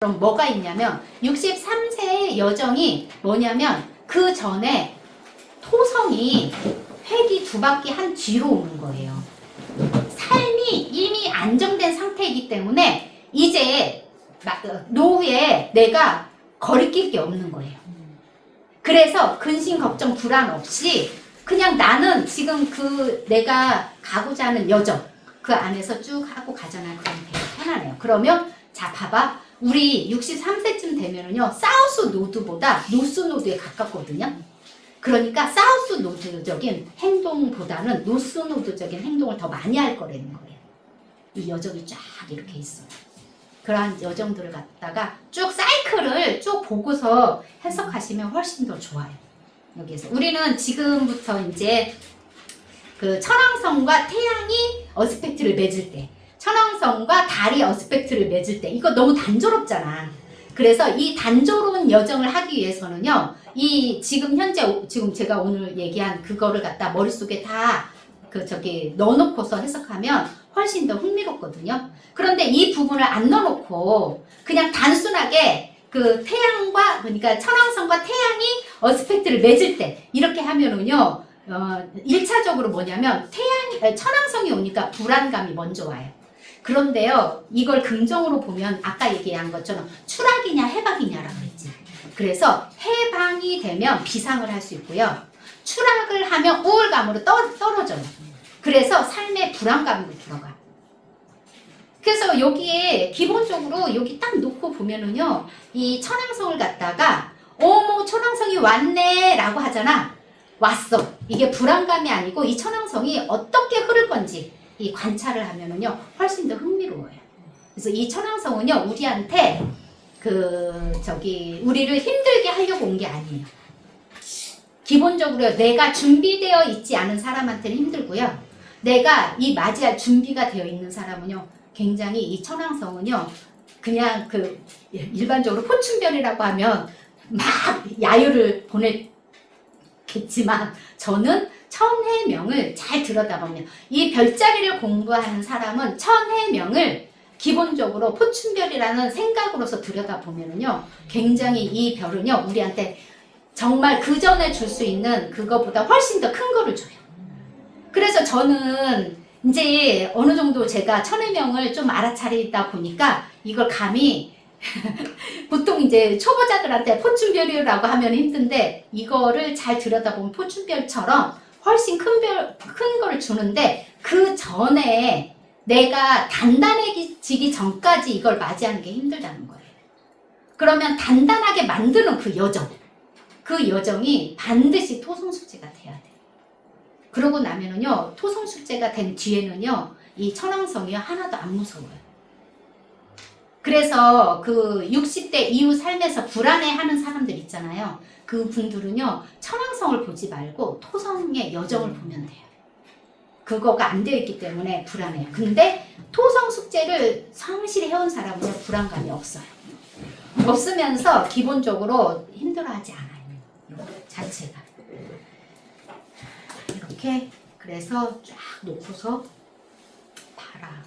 그럼 뭐가 있냐면 63세의 여정이 뭐냐면 그 전에 토성이 회기 두 바퀴 한 뒤로 오는 거예요. 삶이 이미 안정된 상태이기 때문에 이제 노후에 내가 거리낄 게 없는 거예요. 그래서 근심 걱정 불안 없이 그냥 나는 지금 그 내가 가고자 하는 여정 그 안에서 쭉 하고 가잖아요. 그럼 되게 편하네요. 그러면 자 봐봐. 우리 63세쯤 되면은요, 사우스 노드보다 노스 노드에 가깝거든요. 그러니까 사우스 노드적인 행동보다는 노스 노드적인 행동을 더 많이 할 거라는 거예요. 이 여정이 쫙 이렇게 있어요. 그러한 여정들을 갖다가 쭉 사이클을 쭉 보고서 해석하시면 훨씬 더 좋아요. 여기에서 우리는 지금부터 이제 그 천왕성과 태양이 어스펙트를 맺을 때, 천왕성과 달이 어스펙트를 맺을 때 이거 너무 단조롭잖아. 그래서 이 단조로운 여정을 하기 위해서는요, 이 지금 현재 지금 제가 오늘 얘기한 그거를 갖다 머릿속에 다 넣어놓고서 해석하면 훨씬 더 흥미롭거든요. 그런데 이 부분을 안 넣어놓고 그냥 단순하게 그 태양과 그러니까 천왕성과 태양이 어스펙트를 맺을 때 이렇게 하면은요, 1차적으로 뭐냐면 천왕성이 오니까 불안감이 먼저 와요. 그런데요, 이걸 긍정으로 보면 아까 얘기한 것처럼 추락이냐 해방이냐라고 했지. 그래서 해방이 되면 비상을 할 수 있고요. 추락을 하면 우울감으로 떨어져요. 그래서 삶의 불안감으로 들어가. 그래서 여기에 기본적으로 여기 딱 놓고 보면은요, 이 천왕성을 갖다가 어머 천왕성이 왔네 라고 하잖아. 왔어. 이게 불안감이 아니고 이 천왕성이 어떻게 흐를 건지 이 관찰을 하면은요 훨씬 더 흥미로워요. 그래서 이 천왕성은요 우리한테 우리를 힘들게 하려고 온 게 아니에요. 기본적으로 내가 준비되어 있지 않은 사람한테는 힘들고요. 내가 이 맞이할 준비가 되어 있는 사람은요 굉장히 이 천왕성은요 그냥 일반적으로 포춘별이라고 하면 막 야유를 보냈겠지만 저는 천해명을 잘 들여다보면 이 별자리를 공부하는 사람은 천해명을 기본적으로 포춘별이라는 생각으로서 들여다보면은요 굉장히 이 별은요 우리한테 정말 그 전에 줄 수 있는 그거보다 훨씬 더 큰 거를 줘요. 그래서 저는 이제 어느 정도 제가 천해명을 좀 알아차리다 보니까 이걸 감히 보통 이제 초보자들한테 포춘별이라고 하면 힘든데 이거를 잘 들여다보면 포춘별처럼 훨씬 큰 거를 주는데 그 전에 내가 단단해지기 전까지 이걸 맞이하는 게 힘들다는 거예요. 그러면 단단하게 만드는 그 여정이 반드시 토성숙제가 돼야 돼요. 그러고 나면은요, 토성숙제가 된 뒤에는요, 이 천왕성이 하나도 안 무서워요. 그래서 그 60대 이후 삶에서 불안해하는 사람들 있잖아요. 그 분들은요 천왕성을 보지 말고 토성의 여정을 보면 돼요. 그거가 안 되어 있기 때문에 불안해요. 근데 토성 숙제를 성실히 해온 사람은 불안감이 없어요. 없으면서 기본적으로 힘들어하지 않아요. 자체가 이렇게 그래서 쫙 놓고서 봐라.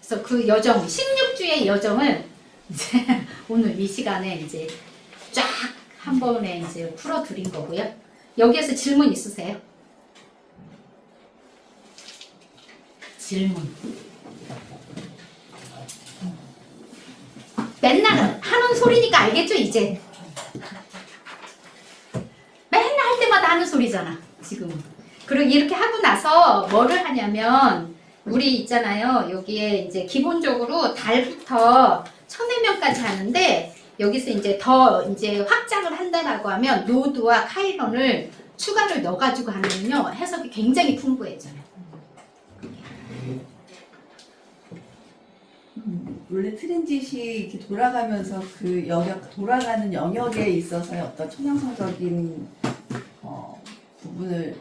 그래서 그 여정, 16주의 여정을 이제 오늘 이 시간에 이제 쫙 한 번에 이제 풀어드린 거고요. 여기에서 질문 있으세요? 질문. 맨날 하는 소리니까 알겠죠, 이제? 맨날 할 때마다 하는 소리잖아, 지금. 그리고 이렇게 하고 나서 뭐를 하냐면, 우리 있잖아요. 여기에 이제 기본적으로 달부터 천해명까지 하는데 여기서 이제 더 이제 확장을 한다라고 하면 노드와 카이론을 추가를 넣어가지고 하면요 해석이 굉장히 풍부해져요. 원래 트랜짓이 이렇게 돌아가면서 그 돌아가는 영역에 있어서의 어떤 천왕성적인 부분을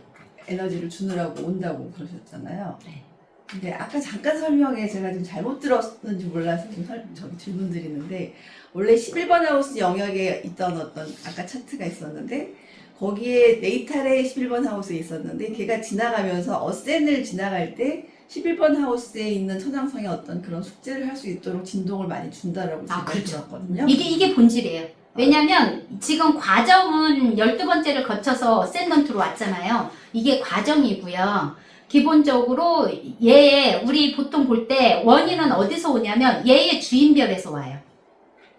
에너지를 주느라고 온다고 그러셨잖아요. 네. 근데 아까 잠깐 설명에 제가 좀 잘못 들었는지 몰라서 저기 질문 드리는데 원래 11번 하우스 영역에 있던 어떤 아까 차트가 있었는데 거기에 네이탈의 11번 하우스에 있었는데 걔가 지나가면서 어센을 지나갈 때 11번 하우스에 있는 천왕성의 어떤 그런 숙제를 할 수 있도록 진동을 많이 준다라고 제가 그렇죠. 들었거든요. 이게 본질이에요. 왜냐면 지금 과정은 12번째를 거쳐서 어센던트로 왔잖아요. 이게 과정이고요. 기본적으로 얘의 우리 보통 볼 때 원인은 어디서 오냐면 얘의 주인별에서 와요.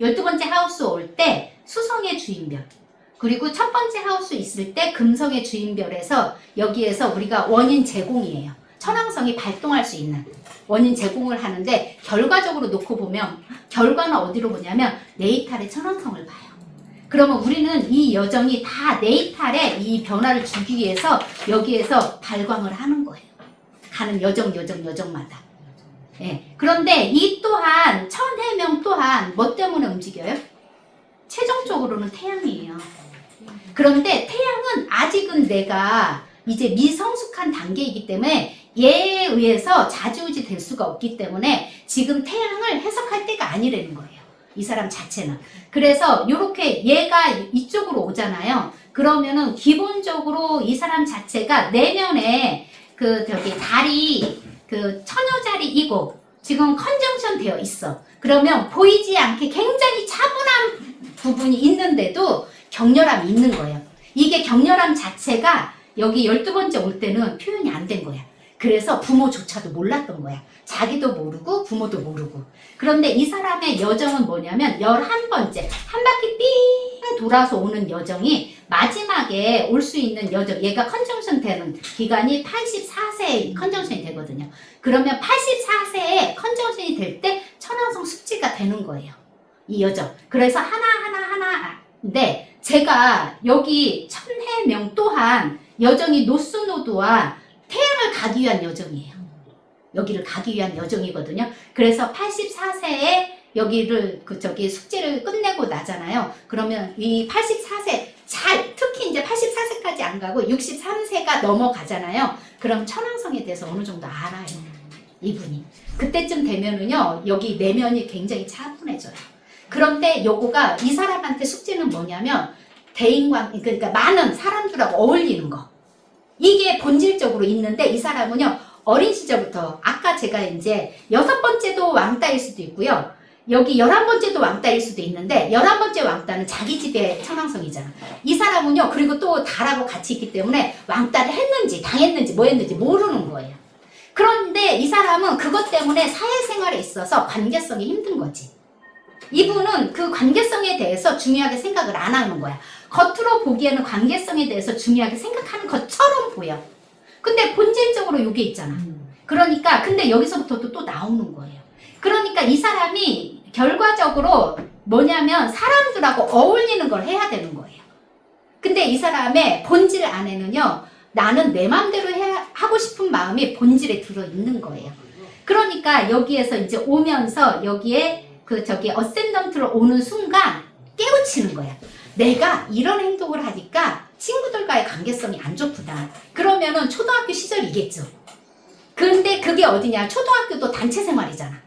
12번째 하우스 올 때 수성의 주인별, 그리고 첫 번째 하우스 있을 때 금성의 주인별에서 여기에서 우리가 원인 제공이에요. 천왕성이 발동할 수 있는 원인 제공을 하는데, 결과적으로 놓고 보면 결과는 어디로 보냐면 네이탈의 천왕성을 봐요. 그러면 우리는 이 여정이 다 네이탈에 이 변화를 주기 위해서 여기에서 발광을 하는 거예요. 가는 여정마다. 예. 그런데 이 또한 천해명 또한 뭐 때문에 움직여요? 최종적으로는 태양이에요. 그런데 태양은 아직은 내가 이제 미성숙한 단계이기 때문에 얘에 의해서 좌지우지 될 수가 없기 때문에 지금 태양을 해석할 때가 아니라는 거예요. 이 사람 자체는. 그래서 이렇게 얘가 이쪽으로 오잖아요. 그러면은 기본적으로 이 사람 자체가 내면에 달이 처녀자리이고 지금 컨정션 되어 있어. 그러면 보이지 않게 굉장히 차분한 부분이 있는데도 격렬함이 있는 거예요. 이게 격렬함 자체가 여기 12번째 올 때는 표현이 안 된 거야. 그래서 부모조차도 몰랐던 거야. 자기도 모르고 부모도 모르고. 그런데 이 사람의 여정은 뭐냐면 11번째 한 바퀴 삥 돌아서 오는 여정이 마지막에 올 수 있는 여정, 얘가 컨정션 되는 기간이 84세에 컨정션이 되거든요. 그러면 84세에 컨정션이 될 때 천왕성 숙지가 되는 거예요. 이 여정. 그래서 하나인데 제가 여기 천해명 또한 여정이 노스노드와 태양을 가기 위한 여정이에요. 여기를 가기 위한 여정이거든요. 그래서 84세에 여기를 숙제를 끝내고 나잖아요. 그러면 이 84세 특히 이제 84세까지 안 가고 63세가 넘어가잖아요. 그럼 천왕성에 대해서 어느 정도 알아요. 이분이. 그때쯤 되면은요, 여기 내면이 굉장히 차분해져요. 그런데 요거가 이 사람한테 숙제는 뭐냐면 대인관, 그러니까 많은 사람들하고 어울리는 거. 이게 본질적으로 있는데 이 사람은요, 어린 시절부터 아까 제가 이제 6번째도 왕따일 수도 있고요. 여기 11번째도 왕따일 수도 있는데 11번째 왕따는 자기 집의 천왕성이잖아. 이 사람은요, 그리고 또 달하고 같이 있기 때문에 왕따를 했는지 당했는지 뭐 했는지 모르는 거예요. 그런데 이 사람은 그것 때문에 사회생활에 있어서 관계성이 힘든 거지. 이분은 그 관계성에 대해서 중요하게 생각을 안 하는 거야. 겉으로 보기에는 관계성에 대해서 중요하게 생각하는 것처럼 보여. 근데 본질적으로 이게 있잖아. 그러니까 근데 여기서부터 또 나오는 거예요. 그러니까 이 사람이 결과적으로 뭐냐면 사람들하고 어울리는 걸 해야 되는 거예요. 근데 이 사람의 본질 안에는요, 나는 내 맘대로 하고 싶은 마음이 본질에 들어있는 거예요. 그러니까 여기에서 이제 오면서 여기에 어센던트로 오는 순간 깨우치는 거야. 내가 이런 행동을 하니까 친구들과의 관계성이 안 좋구나. 그러면은 초등학교 시절이겠죠. 근데 그게 어디냐? 초등학교도 단체 생활이잖아.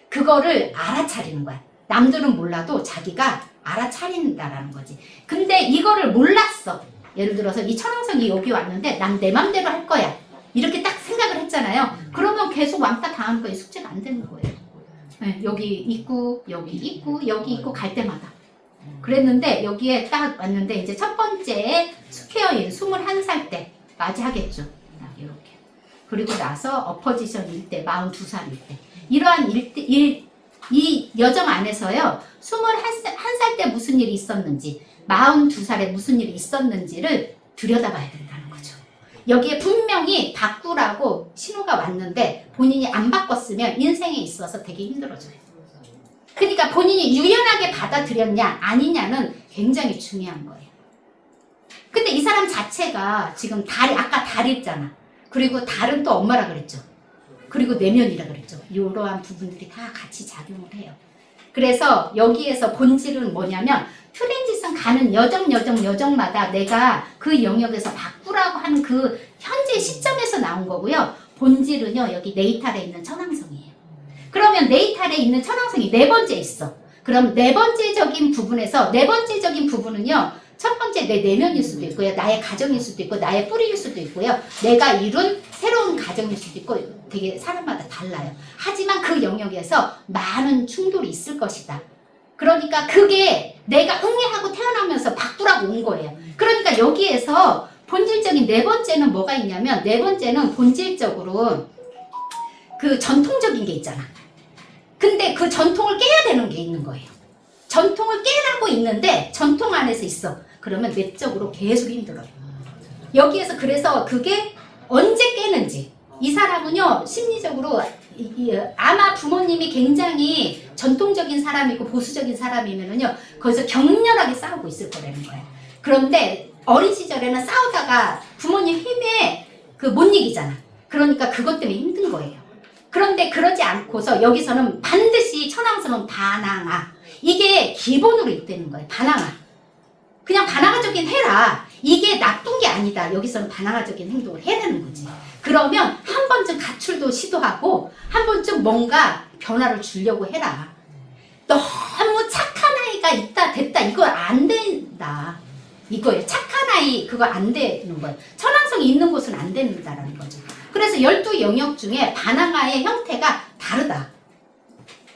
그거를 알아차리는 거야. 남들은 몰라도 자기가 알아차린다라는 거지. 근데 이거를 몰랐어. 예를 들어서 이 천왕성이 여기 왔는데 난 내 맘대로 할 거야. 이렇게 딱 생각을 했잖아요. 그러면 계속 왕따 당하는 거에 숙제가 안 되는 거예요. 네, 여기 있고 여기 있고 여기 있고 갈 때마다. 그랬는데 여기에 딱 왔는데 이제 첫 번째 스퀘어인 21살 때 맞이하겠죠. 이렇게. 그리고 나서 어퍼지션일 때 42살일 때. 이러한 이 여정 안에서요, 21살 때 무슨 일이 있었는지, 42살에 무슨 일이 있었는지를 들여다봐야 된다는 거죠. 여기에 분명히 바꾸라고 신호가 왔는데 본인이 안 바꿨으면 인생에 있어서 되게 힘들어져요. 그러니까 본인이 유연하게 받아들였냐 아니냐는 굉장히 중요한 거예요. 근데 이 사람 자체가 지금 아까 달이잖아. 그리고 달은 또 엄마라 그랬죠. 그리고 내면이라 그랬죠. 이러한 부분들이 다 같이 작용을 해요. 그래서 여기에서 본질은 뭐냐면 트랜지션 가는 여정마다 내가 그 영역에서 바꾸라고 하는 그 현재 시점에서 나온 거고요. 본질은요, 여기 네이탈에 있는 천왕성이에요. 그러면 네이탈에 있는 천왕성이 4번째 있어. 그럼 4번째적인 부분에서 4번째적인 부분은요, 첫 번째 내 내면일 수도 있고요. 나의 가정일 수도 있고 나의 뿌리일 수도 있고요. 내가 이룬 새로운 가정일 수도 있고 되게 사람마다 달라요. 하지만 그 영역에서 많은 충돌이 있을 것이다. 그러니까 그게 내가 응애하고 태어나면서 바꾸라고 온 거예요. 그러니까 여기에서 본질적인 네 번째는 뭐가 있냐면 네 번째는 본질적으로 그 전통적인 게 있잖아. 근데 그 전통을 깨야 되는 게 있는 거예요. 전통을 깨라고 있는데 전통 안에서 있어. 그러면 내적으로 계속 힘들어요. 여기에서 그래서 그게 언제 깨는지. 이 사람은요 심리적으로 아마 부모님이 굉장히 전통적인 사람이고 보수적인 사람이면은요 거기서 격렬하게 싸우고 있을 거라는 거예요. 그런데 어린 시절에는 싸우다가 부모님 힘에 그 못 이기잖아. 그러니까 그것 때문에 힘든 거예요. 그런데 그러지 않고서 여기서는 반드시 천왕성은 반항아. 이게 기본으로 있다는 거예요. 반항아. 그냥 반항아적인 해라. 이게 나쁜 게 아니다. 여기서는 반항아적인 행동을 해야 되는 거지. 그러면 한 번쯤 가출도 시도하고 한 번쯤 뭔가 변화를 주려고 해라. 너무 착한 아이가 있다 됐다 이거 안 된다. 이거예요. 착한 아이 그거 안 되는 거예요. 천왕성이 있는 곳은 안 된다라는 거죠. 그래서 12영역 중에 반항아의 형태가 다르다.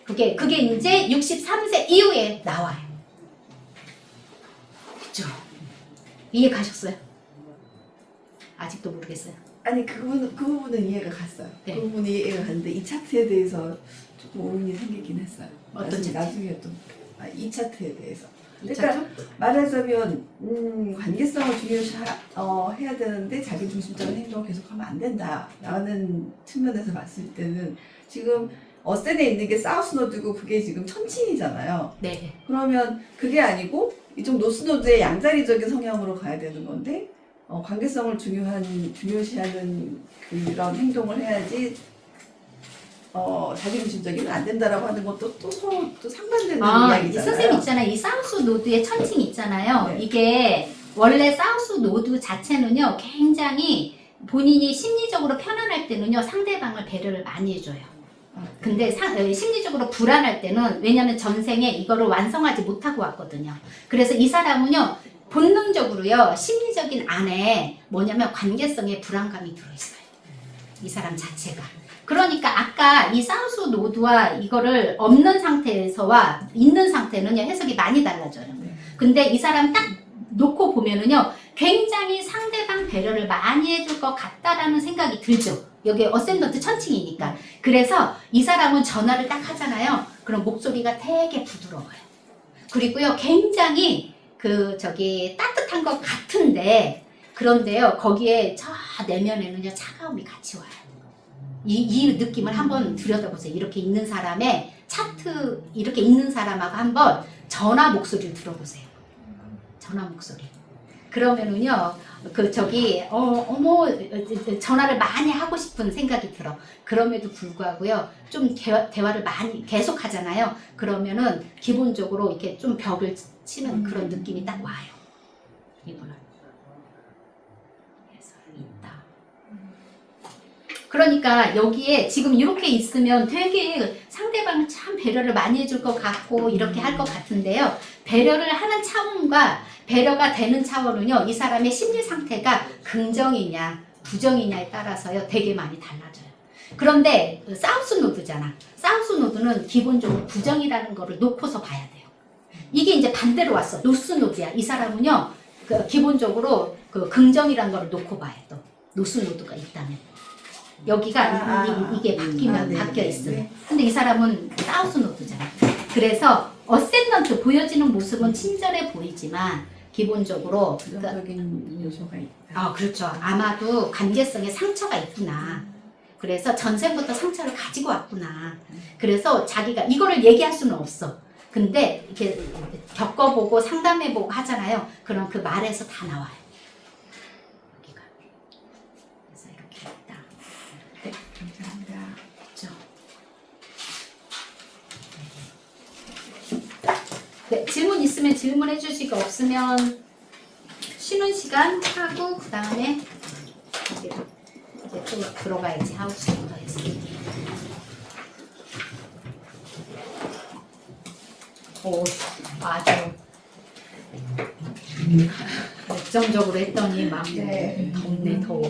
그게 이제 63세 이후에 나와요. 그죠? 이해 가셨어요? 아직도 모르겠어요. 아니 그 부분은 이해가 갔어요. 네. 그 부분이 이해가 갔는데 이 차트에 대해서 조금 오름이 생기긴 했어요. 어떤 차트? 나중에 또 이 차트에 대해서. 이 그러니까 차트? 말하자면 관계성을 중요시 해야 되는데 자기 중심적인 행동을 계속하면 안 된다라는 측면에서 봤을 때는 지금 어센에 있는 게 사우스 노드고 그게 지금 천칭이잖아요. 네. 그러면 그게 아니고 이쪽 노스 노드의 양자리적인 성향으로 가야 되는 건데 관계성을 중요시하는 그런 행동을 해야지 자기중심적이면 안 된다라고 하는 것도 또 서로 또 상반되는 이야기잖아요. 선생님 있잖아요. 이 사우스 노드의 천칭 있잖아요. 네. 이게 원래 사우스 노드 자체는요 굉장히 본인이 심리적으로 편안할 때는요 상대방을 배려를 많이 해줘요. 근데 심리적으로 불안할 때는 왜냐면 전생에 이거를 완성하지 못하고 왔거든요. 그래서 이 사람은요 본능적으로요 심리적인 안에 뭐냐면 관계성에 불안감이 들어있어요. 이 사람 자체가. 그러니까 아까 이 사우스 노드와 이거를 없는 상태에서와 있는 상태는요 해석이 많이 달라져요. 근데 이 사람 딱 놓고 보면은요 굉장히 상대방 배려를 많이 해줄 것 같다라는 생각이 들죠. 여기 어센던트 천칭이니까. 그래서 이 사람은 전화를 딱 하잖아요. 그럼 목소리가 되게 부드러워요. 그리고요 굉장히 따뜻한 것 같은데 그런데요 거기에 저 내면에는요 차가움이 같이 와요. 이 느낌을 한번 들여다보세요. 이렇게 있는 사람의 차트 이렇게 있는 사람하고 한번 전화 목소리를 들어보세요. 전화 목소리. 그러면은요 어머 전화를 많이 하고 싶은 생각이 들어. 그럼에도 불구하고요 좀 대화를 많이 계속 하잖아요. 그러면은 기본적으로 이렇게 좀 벽을 치는 그런 느낌이 딱 와요. 이분은. 그래서 있다. 그러니까 여기에 지금 이렇게 있으면 되게 상대방을 참 배려를 많이 해줄 것 같고 이렇게 할 것 같은데요. 배려를 하는 차원과 배려가 되는 차원은요. 이 사람의 심리 상태가 긍정이냐 부정이냐에 따라서요. 되게 많이 달라져요. 그런데 사우스 노드잖아. 사우스 노드는 기본적으로 부정이라는 거를 놓고서 봐야 돼요. 이게 이제 반대로 왔어. 노스 노드야. 이 사람은요. 기본적으로 긍정이라는 거를 놓고 봐야 또. 노스 노드가 있다면. 여기가 이게 바뀌면 네, 바뀌어 네, 있어요. 네. 근데 이 사람은 사우스 노드잖아. 그래서 어센던트 보여지는 모습은 친절해 보이지만 기본적으로 부정적인 요소가 있다. 그렇죠. 아마도 관계성에 상처가 있구나. 그래서 전생부터 상처를 가지고 왔구나. 그래서 자기가 이거를 얘기할 수는 없어. 근데 이렇게 겪어보고 상담해보고 하잖아요. 그럼 그 말에서 다 나와요. 여기가. 그래서 이렇게 있다. 네, 감사합니다. 그렇죠. 네, 질문 있으면 질문해 주시고 없으면 쉬는 시간 하고 그 다음에 이제 또 들어가야지 하우스부터 해서. 오, 맞아. 됩니다. 열정적으로 했더니 막 네. 덥네 더워.